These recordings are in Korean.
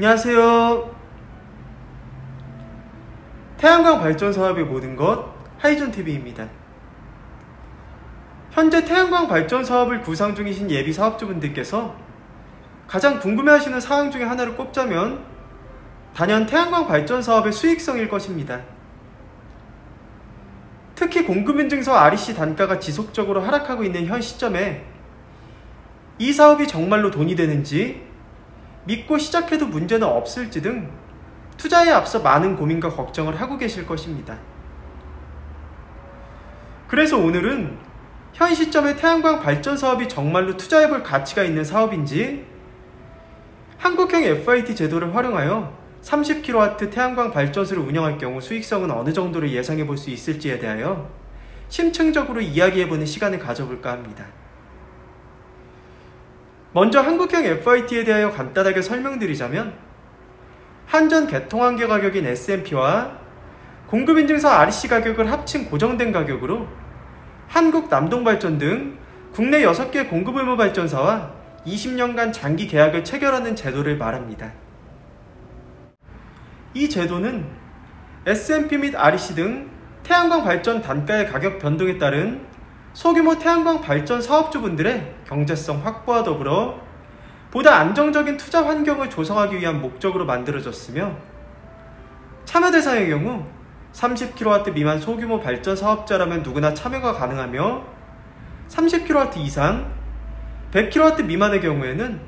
안녕하세요. 태양광 발전 사업의 모든 것 하이존TV입니다. 현재 태양광 발전 사업을 구상 중이신 예비 사업주분들께서 가장 궁금해하시는 사항 중에 하나를 꼽자면 단연 태양광 발전 사업의 수익성일 것입니다. 특히 공급인증서 REC 단가가 지속적으로 하락하고 있는 현 시점에 이 사업이 정말로 돈이 되는지, 믿고 시작해도 문제는 없을지 등 투자에 앞서 많은 고민과 걱정을 하고 계실 것입니다. 그래서 오늘은 현 시점에 태양광 발전 사업이 정말로 투자해볼 가치가 있는 사업인지, 한국형 FIT 제도를 활용하여 30kW 태양광 발전소를 운영할 경우 수익성은 어느 정도로 예상해 볼 수 있을지에 대하여 심층적으로 이야기해보는 시간을 가져볼까 합니다. 먼저 한국형 FIT에 대하여 간단하게 설명드리자면, 한전 개통한계 가격인 S&P와 공급인증서 REC 가격을 합친 고정된 가격으로 한국 남동발전 등 국내 6개 공급의무 발전사와 20년간 장기 계약을 체결하는 제도를 말합니다. 이 제도는 S&P 및 REC 등 태양광 발전 단가의 가격 변동에 따른 소규모 태양광 발전 사업주분들의 경제성 확보와 더불어 보다 안정적인 투자 환경을 조성하기 위한 목적으로 만들어졌으며, 참여 대상의 경우 30kW 미만 소규모 발전 사업자라면 누구나 참여가 가능하며, 30kW 이상 100kW 미만의 경우에는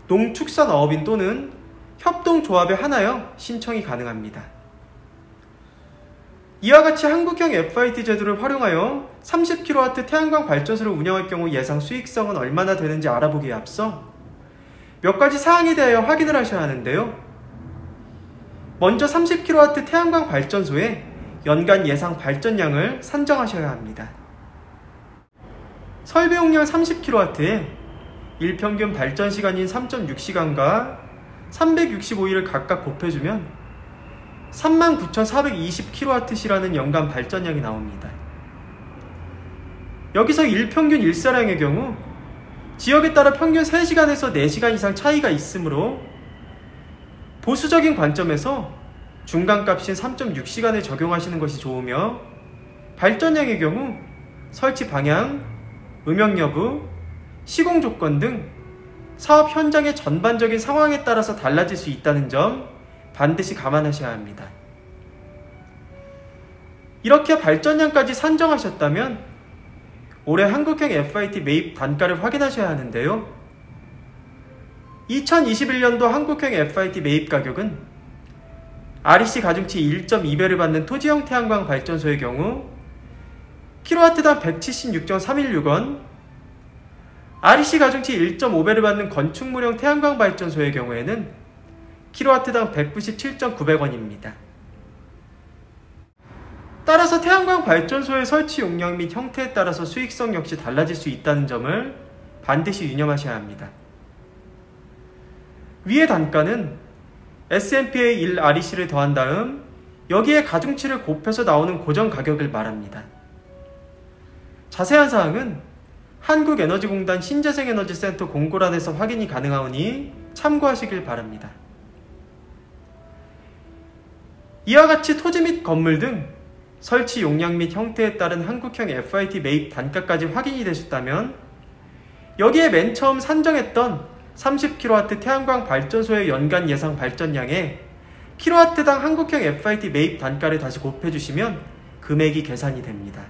농축산어업인 또는 협동조합에 하나여 신청이 가능합니다. 이와 같이 한국형 FIT 제도를 활용하여 30kW 태양광 발전소를 운영할 경우 예상 수익성은 얼마나 되는지 알아보기에 앞서 몇 가지 사항에 대하여 확인을 하셔야 하는데요. 먼저 30kW 태양광 발전소의 연간 예상 발전량을 산정하셔야 합니다. 설비 용량 30kW에 일평균 발전 시간인 3.6시간과 365일을 각각 곱해주면 39,420kWh라는 연간 발전량이 나옵니다. 여기서 일평균 일사량의 경우 지역에 따라 평균 3시간에서 4시간 이상 차이가 있으므로 보수적인 관점에서 중간값인 3.6시간을 적용하시는 것이 좋으며, 발전량의 경우 설치 방향, 음영 여부, 시공 조건 등 사업 현장의 전반적인 상황에 따라서 달라질 수 있다는 점 반드시 감안하셔야 합니다. 이렇게 발전량까지 산정하셨다면 올해 한국형 FIT 매입 단가를 확인하셔야 하는데요. 2021년도 한국형 FIT 매입 가격은 REC 가중치 1.2배를 받는 토지형 태양광 발전소의 경우 kW당 176.316원, REC 가중치 1.5배를 받는 건축물형 태양광 발전소의 경우에는 kW당 197,900원입니다. 따라서 태양광 발전소의 설치 용량 및 형태에 따라서 수익성 역시 달라질 수 있다는 점을 반드시 유념하셔야 합니다. 위의 단가는 S&P의 1 REC를 더한 다음 여기에 가중치를 곱해서 나오는 고정 가격을 말합니다. 자세한 사항은 한국에너지공단 신재생에너지센터 공고란에서 확인이 가능하오니 참고하시길 바랍니다. 이와 같이 토지 및 건물 등 설치 용량 및 형태에 따른 한국형 FIT 매입 단가까지 확인이 되셨다면, 여기에 맨 처음 산정했던 30kW 태양광 발전소의 연간 예상 발전량에 kW당 한국형 FIT 매입 단가를 다시 곱해주시면 금액이 계산이 됩니다.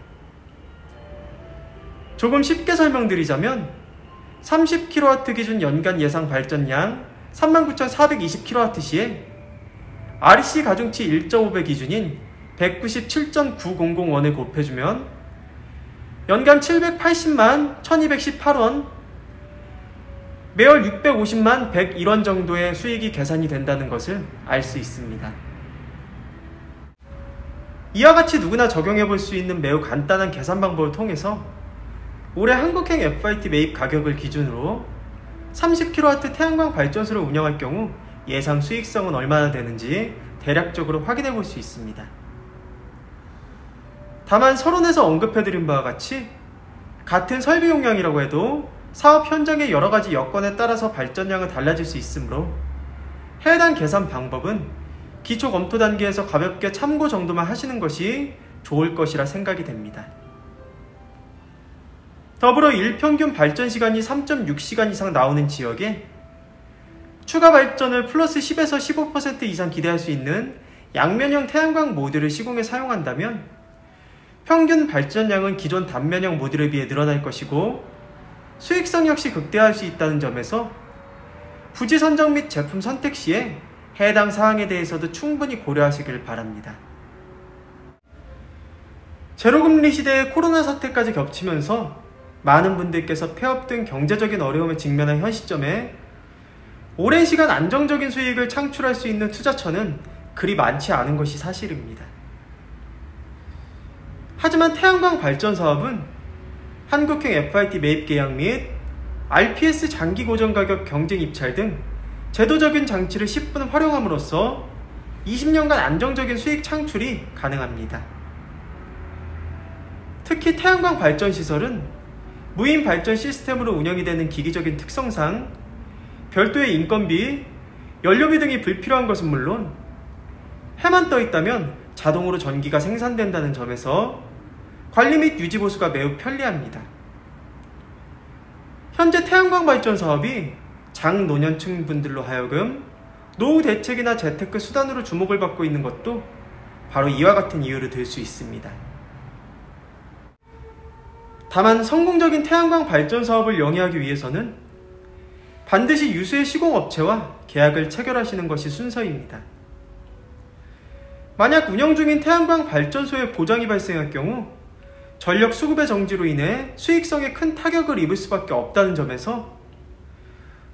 조금 쉽게 설명드리자면 30kW 기준 연간 예상 발전량 39,420kW 시에 REC 가중치 1.5배 기준인 197,900원을 곱해주면 연간 780만 1218원, 매월 650만 101원 정도의 수익이 계산이 된다는 것을 알 수 있습니다. 이와 같이 누구나 적용해 볼 수 있는 매우 간단한 계산 방법을 통해서 올해 한국형 FIT 매입 가격을 기준으로 30kW 태양광 발전소를 운영할 경우 예상 수익성은 얼마나 되는지 대략적으로 확인해 볼 수 있습니다. 다만 서론에서 언급해드린 바와 같이 같은 설비 용량이라고 해도 사업 현장의 여러가지 여건에 따라서 발전량은 달라질 수 있으므로 해당 계산 방법은 기초 검토 단계에서 가볍게 참고 정도만 하시는 것이 좋을 것이라 생각이 됩니다. 더불어 일평균 발전 시간이 3.6시간 이상 나오는 지역에 추가 발전을 플러스 10에서 15% 이상 기대할 수 있는 양면형 태양광 모듈을 시공에 사용한다면 평균 발전량은 기존 단면형 모듈에 비해 늘어날 것이고 수익성 역시 극대화할 수 있다는 점에서 부지 선정 및 제품 선택 시에 해당 사항에 대해서도 충분히 고려하시길 바랍니다. 제로금리 시대에 코로나 사태까지 겹치면서 많은 분들께서 폐업 등 경제적인 어려움에 직면한 현 시점에 오랜 시간 안정적인 수익을 창출할 수 있는 투자처는 그리 많지 않은 것이 사실입니다. 하지만 태양광 발전 사업은 한국형 FIT 매입 계약 및 RPS 장기 고정 가격 경쟁 입찰 등 제도적인 장치를 10분 활용함으로써 20년간 안정적인 수익 창출이 가능합니다. 특히 태양광 발전 시설은 무인 발전 시스템으로 운영이 되는 기기적인 특성상 별도의 인건비, 연료비 등이 불필요한 것은 물론 해만 떠 있다면 자동으로 전기가 생산된다는 점에서 관리 및 유지 보수가 매우 편리합니다. 현재 태양광 발전 사업이 장노년층 분들로 하여금 노후 대책이나 재테크 수단으로 주목을 받고 있는 것도 바로 이와 같은 이유로 들 수 있습니다. 다만 성공적인 태양광 발전 사업을 영위하기 위해서는 반드시 유수의 시공업체와 계약을 체결하시는 것이 순서입니다. 만약 운영 중인 태양광 발전소에 고장이 발생할 경우 전력 수급의 정지로 인해 수익성에 큰 타격을 입을 수밖에 없다는 점에서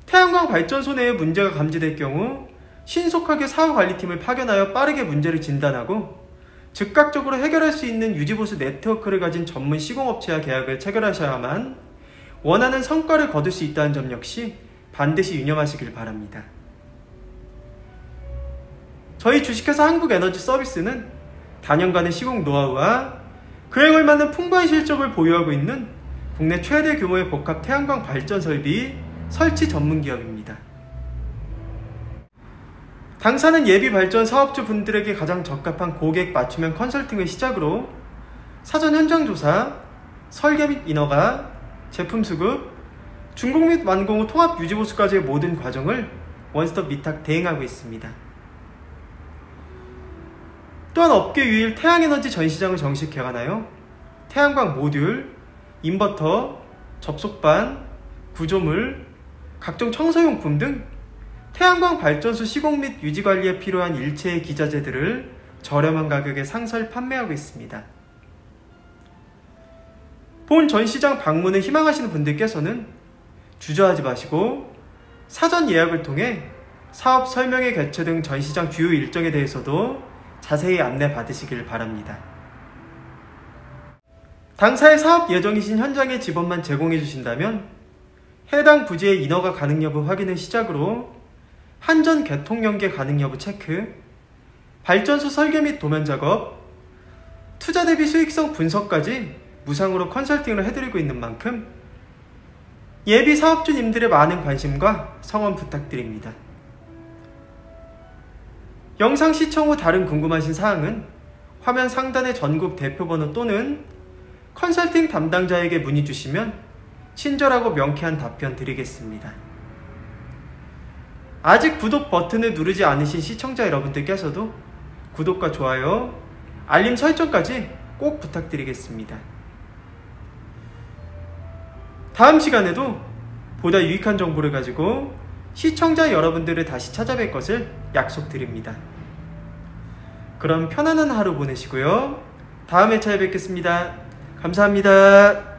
태양광 발전소 내에 문제가 감지될 경우 신속하게 사후관리팀을 파견하여 빠르게 문제를 진단하고 즉각적으로 해결할 수 있는 유지보수 네트워크를 가진 전문 시공업체와 계약을 체결하셔야만 원하는 성과를 거둘 수 있다는 점 역시 반드시 유념하시길 바랍니다. 저희 주식회사 한국에너지서비스는 다년간의 시공 노하우와 그에 걸맞는 풍부한 실적을 보유하고 있는 국내 최대 규모의 복합 태양광 발전 설비 설치 전문 기업입니다. 당사는 예비 발전 사업주 분들에게 가장 적합한 고객 맞춤형 컨설팅을 시작으로 사전 현장 조사, 설계 및 인허가, 제품 수급, 준공 및 완공 후 통합 유지 보수까지의 모든 과정을 원스톱 위탁 대행하고 있습니다. 또한 업계 유일 태양에너지 전시장을 정식 개관하여 태양광 모듈, 인버터, 접속반, 구조물, 각종 청소용품 등 태양광 발전소 시공 및 유지 관리에 필요한 일체의 기자재들을 저렴한 가격에 상설 판매하고 있습니다. 본 전시장 방문을 희망하시는 분들께서는 주저하지 마시고 사전 예약을 통해 사업 설명회 개최 등 전시장 주요 일정에 대해서도 자세히 안내 받으시길 바랍니다. 당사의 사업 예정이신 현장의 지번만 제공해 주신다면 해당 부지의 인허가 가능 여부 확인을 시작으로 한전 개통 연계 가능 여부 체크, 발전소 설계 및 도면 작업, 투자 대비 수익성 분석까지 무상으로 컨설팅을 해드리고 있는 만큼 예비 사업주님들의 많은 관심과 성원 부탁드립니다. 영상 시청 후 다른 궁금하신 사항은 화면 상단의 전국 대표번호 또는 컨설팅 담당자에게 문의 주시면 친절하고 명쾌한 답변 드리겠습니다. 아직 구독 버튼을 누르지 않으신 시청자 여러분들께서도 구독과 좋아요, 알림 설정까지 꼭 부탁드리겠습니다. 다음 시간에도 보다 유익한 정보를 가지고 시청자 여러분들을 다시 찾아뵐 것을 약속드립니다. 그럼 편안한 하루 보내시고요. 다음 회차에 뵙겠습니다. 감사합니다.